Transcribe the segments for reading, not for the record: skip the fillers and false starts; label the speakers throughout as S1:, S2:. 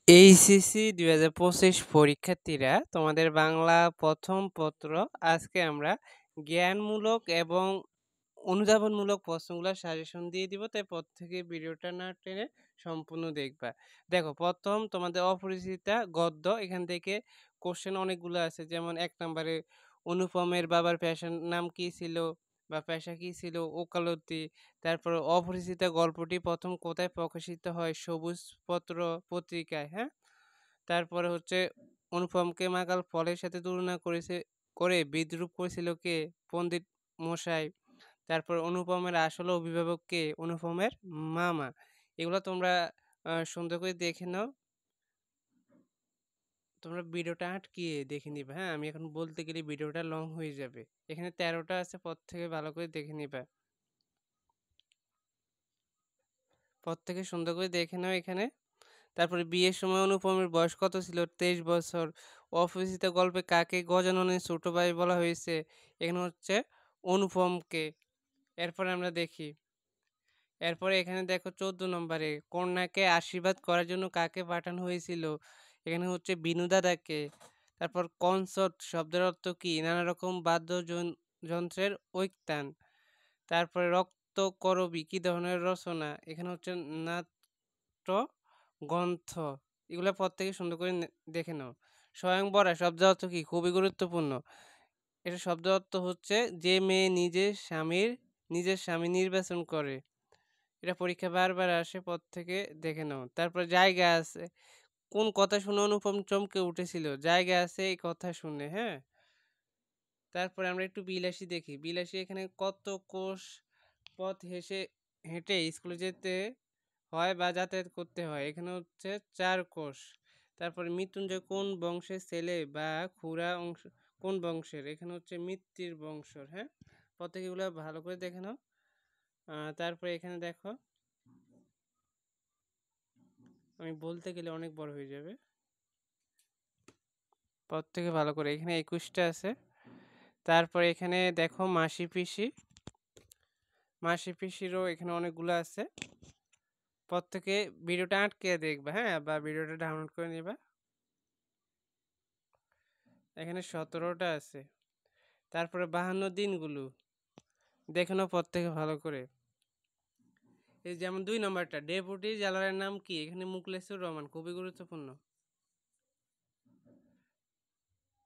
S1: HSC ২০২৫ পরীক্ষার্থীরা তোমাদের বাংলা প্রথম পত্র আজকে আমরা জ্ঞানমূলক এবং অনুধাবনমূলক প্রশ্নগুলো সাজেশন দিয়ে দিব, তাই প্রত্যেকে ভিডিওটা না টেনে সম্পূর্ণ দেখবা। দেখো, প্রথম তোমাদের অপরিচিতা গদ্য, এখান থেকে কোশ্চেন অনেকগুলো আছে। যেমন ১ নম্বরে অনুপমের বাবার পেশার নাম কি ছিল বা পেশা কি ছিল, ওকালতি। তারপর অপরিচিতা গল্পটি প্রথম কোথায় প্রকাশিত হয়? সবুজ পত্র পত্রিকায়, হ্যাঁ। তারপরে হচ্ছে অনুপমকে মাকাল ফলের সাথে তুলনা করে বিদ্রূপ করেছিল কে? পণ্ডিত মশাই। তারপর অনুপমের আসল অভিভাবক কে? অনুপমের মামা। এগুলো তোমরা সুন্দর করে দেখে নাও। তোমরা ভিডিওটা আটকিয়ে দেখে নিবা, হ্যাঁ। আমি এখন বলতে গেলে ভিডিওটা লং হয়ে যাবে। এখানে ১৩টা আছে, প্রত্যেকে ভালো করে দেখে নিবা। প্রত্যেকে সুন্দর করে দেখে নাও এখানে। তারপরে বিয়ের সময় অনুপমের বয়স কত ছিল? ২৩ বছর। অপরিচিত গল্পে কাকে গজাননের ছোট ভাই বলা হয়েছে? এখানে হচ্ছে অনুপমকে। এরপরে আমরা দেখি। এরপরে এখানে দেখো ১৪ নম্বরে কন্যাকে আশীর্বাদ করার জন্য কাকে পাঠানো হয়েছিল? এখানে হচ্ছে বিনু দাদাকে। তারপর কনসার্ট শব্দের অর্থ কি? নানা রকম যন্ত্রের ঐকতান। তারপরে রক্তকরবী কি ধরনের রচনা? এখানে হচ্ছে নাট্য গ্রন্থ। এগুলো প্রত্যেকে সুন্দর করে দেখে নাও। স্বয়ংবরা শব্দের অর্থ কি? খুবই গুরুত্বপূর্ণ। এটা শব্দের অর্থ হচ্ছে যে মেয়ে নিজের স্বামী নির্বাচন করে। এটা পরীক্ষা বারবার আসে, প্রত্যেকে দেখে নাও। তারপর জায়গা আছে। কোন কথা শুনে অনুপম চমকে উঠেছিল? জায়গা আছে এই কথা শুনে, হ্যাঁ। তারপরে আমরা একটু বিলাসী দেখি। বিলাসী এখানে কত কোষ পথ হেঁটে স্কুলে যেতে হয় বা যাতায়াত করতে হয়? এখানে হচ্ছে ৪ কোষ। তারপরে মৃত্যুঞ্জয় কোন বংশের ছেলে বা খুড়া কোন বংশের? এখানে হচ্ছে মিত্তির বংশর, হ্যাঁ। প্রত্যেকে এগুলো ভালো করে দেখে নাও। তারপরে এখানে দেখো, আমি বলতে গেলে অনেক বড় হয়ে যাবে। প্রত্যেকে ভালো করে, এখানে ২১টা আছে। তারপরে এখানে দেখো মাসি পিসিরও এখানে অনেকগুলো আছে। প্রত্যেকে ভিডিওটা আটকে দেখবা, হ্যাঁ, বা ভিডিওটা ডাউনলোড করে নিবা। এখানে ১৭টা আছে। তারপরে ৫২ দিনগুলো দেখে নাও প্রত্যেকে ভালো করে। এই যেমন ২ নম্বরটা, ডেপুটি জেলারের নাম কি? এখানে মুখলেসুর রহমান, খুবই গুরুত্বপূর্ণ।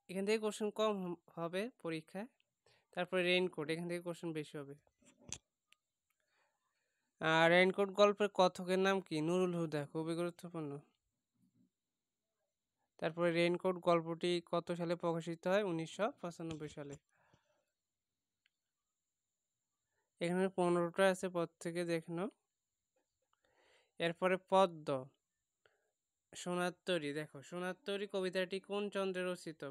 S1: এখান থেকে কোশ্চেন কম হবে পরীক্ষায়। তারপরে রেইনকোট, এখান থেকে কোশ্চেন বেশি হবে। রেইনকোট গল্পের কথকের নাম কি? নুরুল হুদা, খুবই গুরুত্বপূর্ণ। তারপরে রেইনকোট গল্পটি কত সালে প্রকাশিত হয়? ১৯৯৫ সালে। এখানে ১৫টা আছে, প্রত্যেকে দেখে নাও। এরপরে পদ্ম, সোনার তরী। দেখো, সোনার তরী কবিতাটি কোন চন্দ্রে রচিত?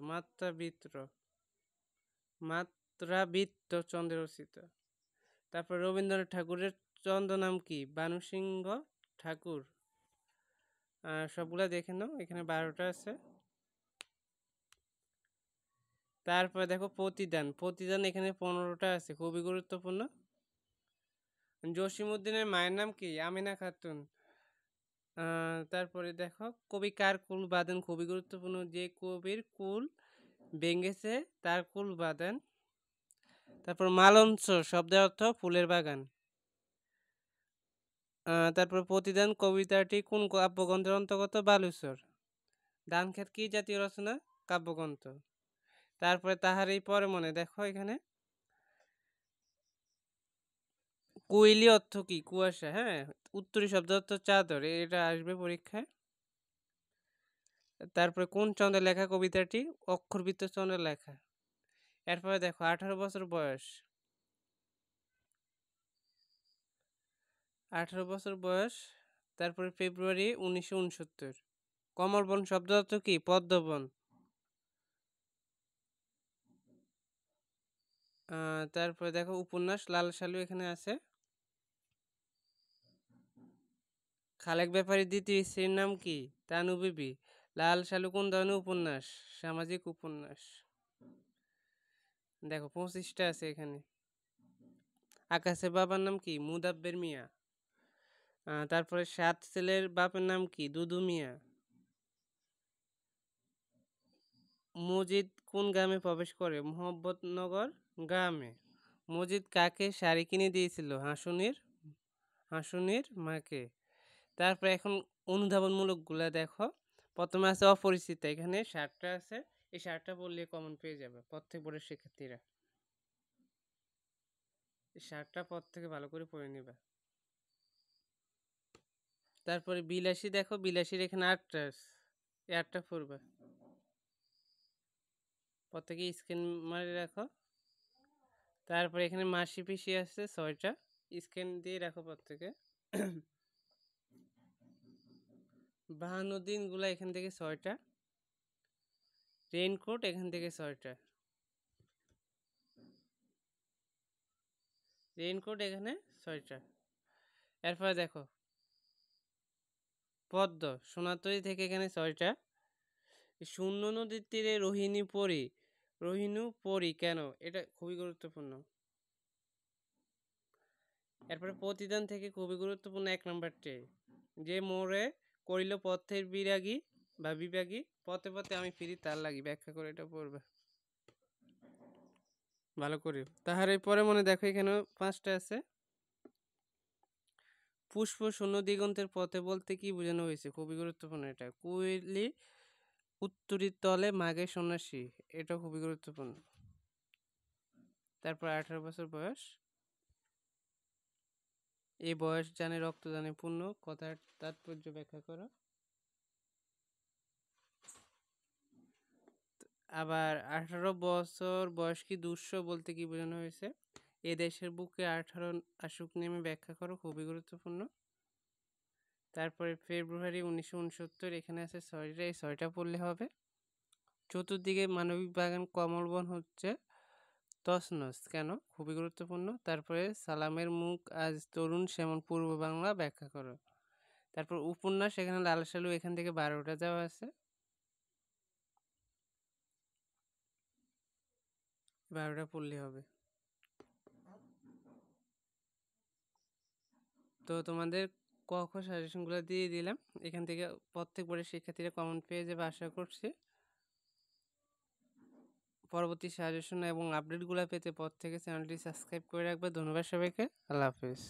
S1: মাত্রাবৃত্ত চন্দ্রে রচিত। তারপর রবীন্দ্রনাথ ঠাকুরের চন্দ্র নাম কি? বানুসিংহ ঠাকুর। সবগুলা দেখে নাও, এখানে ১২টা আছে। তারপরে দেখো প্রতিদান এখানে ১৫টা আছে, খুবই গুরুত্বপূর্ণ। জসিমউদ্দিনের মায়ের নাম কি? আমিনা খাতুন। তারপরে দেখো কবি কার কুল বাঁধেন? খুবই গুরুত্বপূর্ণ। যে কবির কুল ভেঙেছে তার কুল বাঁধেন। তারপর মালঞ্চ শব্দের অর্থ ফুলের বাগান। তারপর প্রতিদান কবিতাটি কোন কাব্যগ্রন্থের অন্তর্গত? বালুচর। ধানক্ষেত কি জাতীয় রচনা? কাব্যগ্রন্থ। তারপরে তাহার এই পরে মনে, দেখো এখানে কোয়েলি অর্থ কি? কুয়াশা, হ্যাঁ। উত্তরী শব্দ অর্থ চাদর, এটা আসবে পরীক্ষায়। তারপরে কোন চন্দ্রে লেখা কবিতাটি? অক্ষরবৃত্ত চন্দ্রে লেখা। এরপরে দেখো ১৮ বছর বয়স। ১৮ বছর বয়স। তারপরে ফেব্রুয়ারি ১৯৬৯। কমলবন শব্দ অর্থ কি? পদ্মবন। তারপরে দেখো উপন্যাস লাল সালু এখানে আছে। খালেক ব্যাপারীর দ্বিতীয় স্ত্রীর নাম কি? তানু বিবি। লাল সালু কোন ধরনের উপন্যাস? সামাজিক উপন্যাস। দেখো ২৫টা আছে এখানে। আকাশের বাবার নাম কি? মুদাব্বের মিয়া। তারপরে ৭ ছেলের বাপের নাম কি? দুদু মিয়া। মজিদ কোন গ্রামে প্রবেশ করে? মোহাম্মদনগর গ্রামে। মজিদ কাকে শাড়ি কিনে দিয়েছিল? হাসুনের মাকে। তারপরে এখন অনুধাবনমূলকগুলা দেখো। প্রথমে আছে অপরিচিতা। এখানে ৭ টা আছে। এই ৭ টা পড়লে কমন পেয়ে যাবে প্রত্যেক বোর্ডের শিক্ষার্থীরা। এই ৭ টা পদ থেকে ভালো করে পড়ে নিবা। তারপরে বিলাসী দেখো, বিলাসীর এখানে ৮ টা আছে। এই ৮ টা পড়বা। প্রত্যেকে স্ক্রিন মারে রাখো। তারপরে এখানে মাসি পিসি আছে ৬ টা। স্ক্রিন দিয়ে রাখো প্রত্যেকে। ৫২ দিনগুলা এখান থেকে ৬ টা। রেইনকোট এখান থেকে ৬ টা। রেইনকোট এখানে ৬ টা। এরপরে দেখো পদ্ম সোনাতরী থেকে এখানে ৬ টা। শূন্য নদীর তীরে রোহিণী পরী কেন? এটা খুবই গুরুত্বপূর্ণ। এরপরে প্রতিদান থেকে খুবই গুরুত্বপূর্ণ ১ নাম্বারটি। যে মোরে করিল পথের বিরাগী বা বিভাগী, পথে পথে আমি ফিরি তার লাগি। ব্যাখ্যা করে এটা পড়বে ভালো করে। তাহার পরে মনে দেখো এখানে ৫ টা আছে। পুষ্প শূন্য দিগন্তের পথে বলতে কি বোঝানো হয়েছে? খুবই গুরুত্বপূর্ণ এটা। কুইলি উত্তরীর তলে মাঘে সন্ন্যাসী, এটা খুবই গুরুত্বপূর্ণ। তারপর ১৮ বছর বয়স। এই বয়স জানে রক্তদানে পূর্ণ, কথার তাৎপর্য ব্যাখ্যা করো। আবার ১৮ বছর বয়স কি দুঃস্ব বলতে কি বোঝানো হয়েছে? এ দেশের বুকে ১৮ আসুক নেমে, ব্যাখ্যা করো। খুবই গুরুত্বপূর্ণ। তারপরে ফেব্রুয়ারি ১৯৬৯, এখানে আছে ৬ টা। এই ৬ টা পড়লে হবে। চতুর্দিকে মানবিক বাগান কমলবন হচ্ছে তছনছ কেন? খুবই গুরুত্বপূর্ণ। তারপরে সালামের মুখ আজ তরুণ শ্যামল পূর্ব বাংলা, ব্যাখ্যা করো। তারপর উপন্যাস এখানে লাল সালু এখান থেকে ১২টা দেওয়া আছে। ১২টা পড়লে হবে। তো তোমাদের ক খ সাজেশনগুলো দিয়ে দিলাম। এখান থেকে প্রত্যেক বোর্ডের শিক্ষার্থীরা কমন পেয়ে যাবে আশা করছি। পরবর্তী সাজেশন এবং আপডেটগুলো পেতে প্রত্যেকে চ্যানেলটি সাবস্ক্রাইব করে রাখবে। ধন্যবাদ সবাইকে। আল্লাহ হাফেজ।